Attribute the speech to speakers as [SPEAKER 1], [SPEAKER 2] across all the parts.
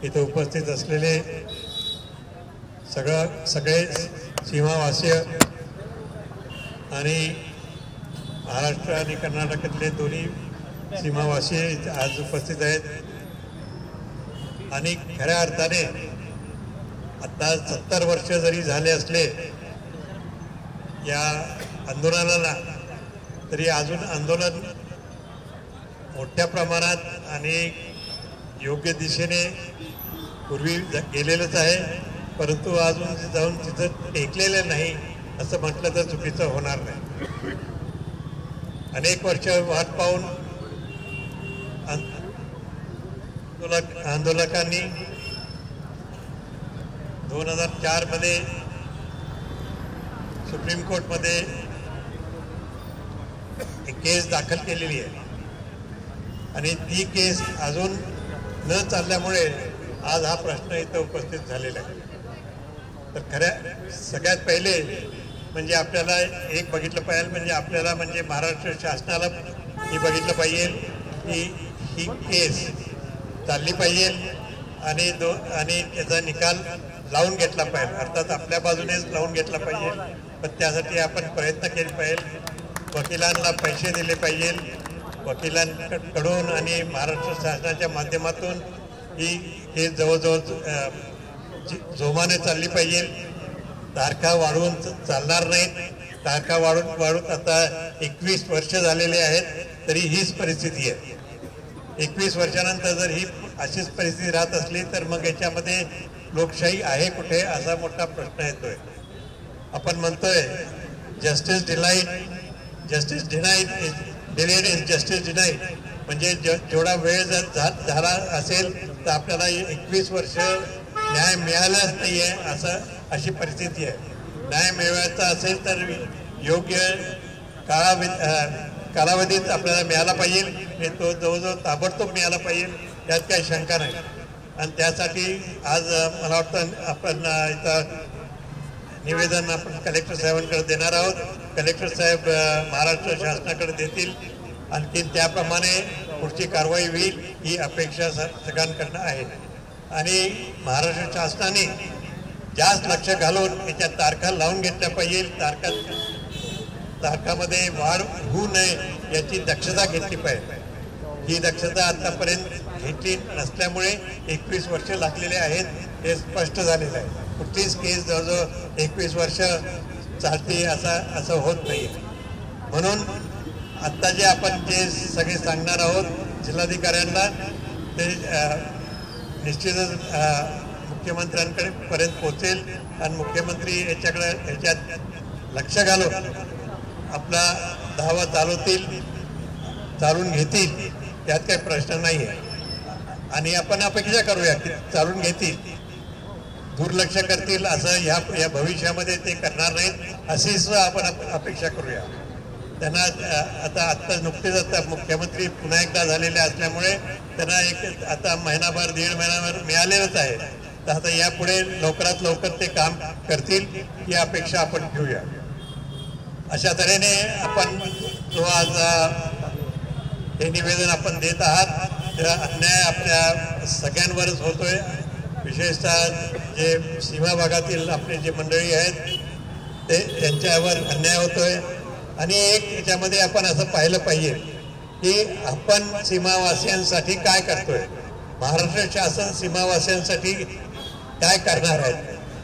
[SPEAKER 1] इथे उपस्थित असलेले सगळे सीमावासीय आणि महाराष्ट्र आणि कर्नाटकातले दोन्ही सीमावासी आज उपस्थित आहेत आणि खऱ्या अर्थाने आता 70 वर्ष जरी झाले असले या आंदोलनाला तरी अजून आंदोलन मोठ्या प्रमाणात आणि योग्य दिशेने पूर्वी गेलेलंच आहे, परंतु अजून जाऊन तिथं टेकलेलं नाही असं म्हटलं तर चुकीचं होणार नाही। अनेक वर्ष वाट पाहून आंदोलकांनी 2004 मध्ये सुप्रीम कोर्टमध्ये एक केस दाखल केलेली आहे आणि ती केस अजून न चालल्यामुळे आज हा प्रश्न इथं उपस्थित झालेला आहे। तर खऱ्या सगळ्यात पहिले म्हणजे आपल्याला एक बघितलं पाहिजे, म्हणजे आपल्याला म्हणजे महाराष्ट्र शासनाला ही बघितलं पाहिजे की ही केस चालली पाहिजे आणि त्याचा निकाल लावून घेतला पाहिजे, अर्थात आपल्या बाजूनेच लावून घेतला पाहिजे। पण त्यासाठी आपण प्रयत्न केले पाहिजे, वकिलांना पैसे दिले पाहिजे, वकिलांकडून आणि महाराष्ट्र शासनाच्या माध्यमातून ही केस जवळजवळ जोमाने चालली पाहिजे। तारखा वाढवून चालणार नाहीत, तारखा वाढून आता 21 वर्ष झालेले आहेत तरी हीच परिस्थिती आहे। 21 वर्षानंतर जर ही अशीच परिस्थिती राहत असली तर मग याच्यामध्ये लोकशाही आहे कुठे असा मोठा प्रश्न येतोय। आपण म्हणतोय justice denied is justice denied, म्हणजे जेवढा वेळ जर झाला असेल तर आपल्याला 21 वर्ष न्याय मिळालाच नाही आहे अशी परिस्थिती आहे। न्याय मिळवायचा असेल तर योग्य कालावधीत आपल्याला मिळाला पाहिजे, हे तो जवळजवळ ताबडतोब मिळाला पाहिजे, त्यात काही शंका नाही। आणि त्यासाठी आज मला वाटतं आपण इथं निवेदन आपण कलेक्टर साहेबांकडे देणार आहोत। कलेक्टर साहेब महाराष्ट्र शासनाकडे देतील, आणखी त्याप्रमाणे पुढची कारवाई होईल ही अपेक्षा सगळ्यांकडनं आहे। आणि महाराष्ट्र शासनाने जास्त लक्ष घालून याच्या तारखा लावून घेतल्या पाहिजे, तारखामध्ये वाढ होऊ नये याची दक्षता घेतली पाहिजे। ही दक्षता आतापर्यंत घेतली नसल्यामुळे 21 वर्ष लागलेले आहेत हे स्पष्ट झालेलं आहे। कुठलीच केस जवळजवळ 21 वर्ष चालते असं होत नाही। म्हणून आता जे आपण जे सगळे सांगणार आहोत जिल्हाधिकाऱ्यांना ते निश्चितच मुख्यमंत्र्यांकडे पर्यंत पोहोचेल आणि मुख्यमंत्री याच्यात लक्ष घालून आपला धावा चालून घेतील, त्यात काही प्रश्न नाही आहे। आणि आपण अपेक्षा करूया की चालून घेतील, दुर्लक्ष करतील असं या भविष्यामध्ये ते करणार नाहीत अशी सुद्धा आपण अपेक्षा करूया। त्यांना आता नुकतेच आता मुख्यमंत्री पुन्हा एकदा झालेले असल्यामुळे त्यांना एक आता महिनाभर 1.5 महिनाभर मिळालेलंच आहे, तर आता यापुढे लवकरात लवकर ते काम करतील ही अपेक्षा आपण ठेवूया। अशा तऱ्हेने आपण जो आज हे निवेदन आपण देत आहात त्याचा अन्याय आपल्या सगळ्यांवरच होतोय, विशेषतः जे सीमा भागातील आपले जे मंडळी आहेत ते त्यांच्यावर अन्याय होतोय। आणि एक याच्यामध्ये आपण असं पाहिलं पाहिजे की आपण सीमावासियांसाठी काय करतोय, महाराष्ट्र शासन सीमावासियांसाठी काय करणार आहे,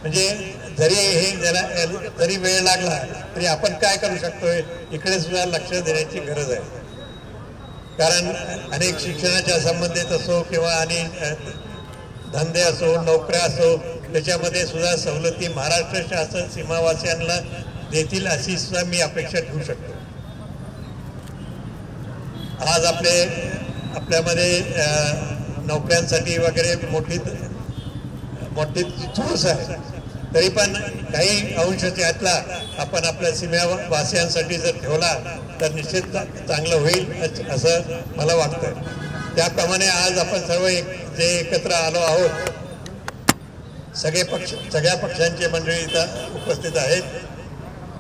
[SPEAKER 1] म्हणजे जरी वेळ लागला तरी आपण काय करू शकतोय इकडे सुद्धा लक्ष देण्याची गरज आहे। कारण अनेक शिक्षणाच्या संबंधित असो किंवा आणि धंदे असो नोकऱ्या असो त्याच्यामध्ये सुद्धा सवलती महाराष्ट्र शासन सीमावासियांना देतील अशी सुद्धा मी अपेक्षा ठेवू शकतो। आज आपल्यामध्ये नोकऱ्यांसाठी वगैरे मोठी चोस आहे, तरी पण काही अंश त्यातला आपण आपल्या सीमावासियांसाठी जर ठेवला तर निश्चित चांगलं होईल असं मला वाटतं। त्याप्रमाणे आज आपण सर्व जे एकत्र आलो आहोत, सगळ्या पक्षांचे मंडळी इथं उपस्थित आहेत,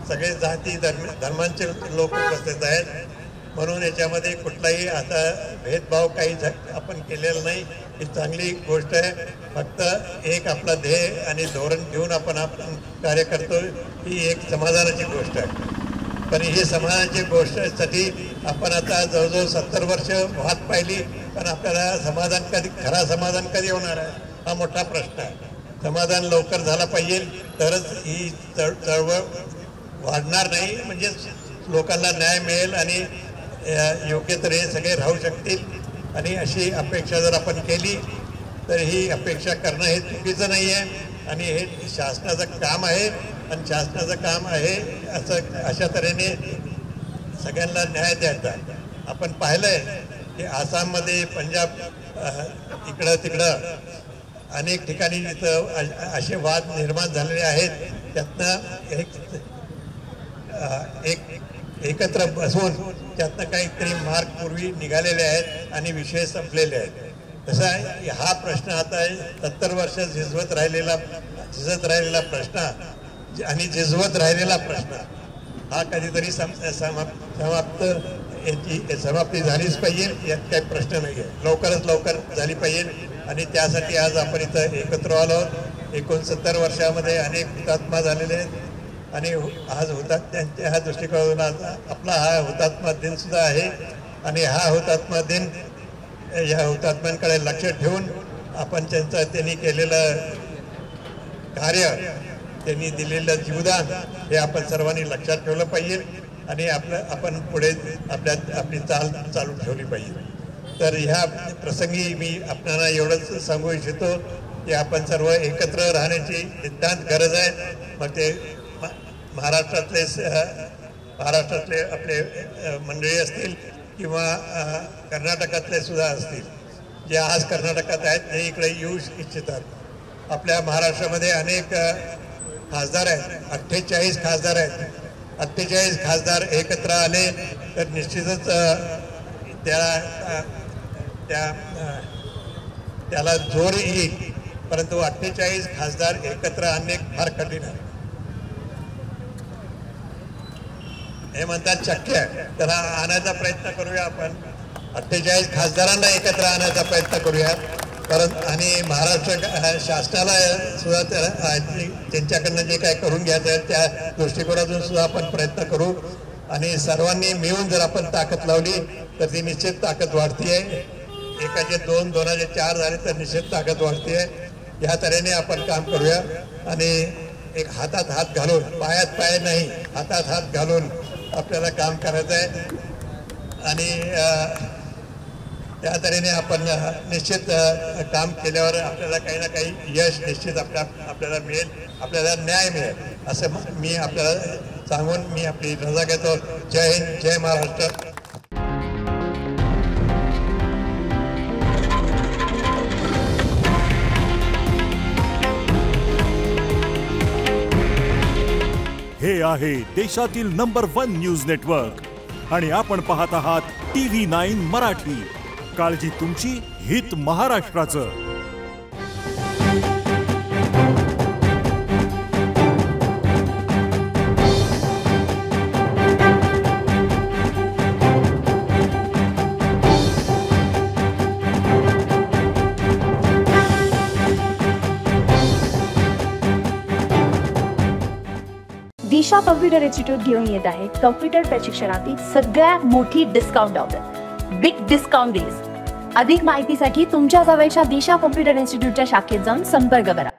[SPEAKER 1] सगळे जाती धर्मांचे लोक उपस्थित आहेत। म्हणून याच्यामध्ये कुठलाही आता भेदभाव काही आपण केलेला नाही. ही चांगली गोष्ट आहे. फक्त एक आपला ध्येय आणि धोरण घेऊन आपण कार्य करतो, ही एक समाधानाची गोष्ट आहे. पण ही समाधानाची गोष्टीसाठी आपण आता जवळजवळ 70 वर्ष वाट पाहिली, पण आपल्याला समाधान कधी, खरा समाधान कधी होणार आहे हा मोठा प्रश्न आहे. समाधान लवकर झाला पाहिजे, तरच ही चळवळ वाढणार नाही, म्हणजे लोकांना न्याय मिळेल आणि योग्य तऱ्हेने सगळे राहू शकतील. आणि अशी अपेक्षा जर आपण केली तर ही अपेक्षा करणं हे चुकीचं नाही आहे. आणि हे शासनाचं काम आहे आणि शासनाचं काम आहे अशा तऱ्हेने सगळ्यांना न्याय द्यायचा. आपण पाहिलंय की आसाममध्ये, पंजाब, इकडं तिकडं अनेक ठिकाणी जिथं असे वाद निर्माण झालेले आहेत, त्यातनं एकत्र बसून त्यातनं काहीतरी मार्ग पूर्वी निघालेले आहेत आणि विषय संपलेले आहेत. तसा हा प्रश्न आता 70 वर्ष झिजवत राहिलेला प्रश्न आणि झिजवत राहिलेला प्रश्न हा कधीतरी समाप्ती झालीच पाहिजे. यात काही प्रश्न नाही आहे, लवकरात लवकर झाली पाहिजे. आणि त्यासाठी आज आपण इथं एकत्र आलो आहोत. 69 वर्षामध्ये अनेक हुतात्मा झालेले आहेत आणि आज त्यांच्या ह्या दृष्टिकोनातून आपला हा हुतात्मा दिन सुद्धा आहे. आणि हा हुतात्मा दिन, या हुतात्म्यांकडे लक्ष ठेवून आपण त्यांनी केलेलं कार्य, त्यांनी दिलेलं जीवदान हे आपण सर्वांनी लक्षात ठेवलं पाहिजे आणि आपण पुढे आपली चालू ठेवली पाहिजे. तर ह्या प्रसंगी मी आपल्याला एवढंच सांगू इच्छितो की आपण सर्व एकत्र राहण्याची नितांत गरज आहे. मग ते महाराष्ट्रातले आपले मंडळी असतील किंवा कर्नाटकातले सुद्धा असतील, जे आज कर्नाटकात आहेत ते इकडे येऊ इच्छितात. आपल्या महाराष्ट्रामध्ये अनेक खासदार आहेत, 48 खासदार आहेत. 48 खासदार एकत्र आले तर निश्चितच त्याला जोर येईल. परंतु 48 खासदार एकत्र आणणे फार कठीण आहे. हे म्हणतात शक्य आहे, त्याला आणायचा प्रयत्न करूया. आपण 48 खासदारांना एकत्र आणायचा प्रयत्न करूया. आणि महाराष्ट्र शासनाला सुद्धा त्यांच्याकडनं जे काय करून घ्यायचं आहे त्या दृष्टिकोनातून सुद्धा आपण प्रयत्न करू. आणि सर्वांनी मिळून जर आपण ताकद लावली तर ती निश्चित ताकद वाढतीये. एकाचे 2, 2चे 4 झाले तर निश्चित ताकद वाढतीये. या तऱ्हेने आपण काम करूया आणि एक हातात हात घालून, पायात पाय नाही, हातात हात घालून आपल्याला काम करायचं आहे. आणि त्या तऱ्हेने आपण निश्चित काम केल्यावर आपल्याला काही ना काही यश निश्चित आपल्याला मिळेल, आपल्याला न्याय मिळेल, असं मी आपल्याला सांगून मी आपली रजा घेतो. जय हिंद, जय महाराष्ट्र.
[SPEAKER 2] हे आहे देशातील नंबर 1 न्यूज नेटवर्क आणि आपण पाहत आहात TV9 मराठी. काळजी तुमची, हित महाराष्ट्राचं.
[SPEAKER 3] दिशा कॉम्प्युटर इन्स्टिट्यूट घेऊन येत आहे कॉम्प्युटर प्रशिक्षणातील सगळ्यात मोठी discount offer, big discount days. अधिक माहितीसाठी तुमच्या जवळच्या दिशा कॉम्प्युटर इन्स्टिट्यूटच्या शाखेत जाऊन संपर्क करा.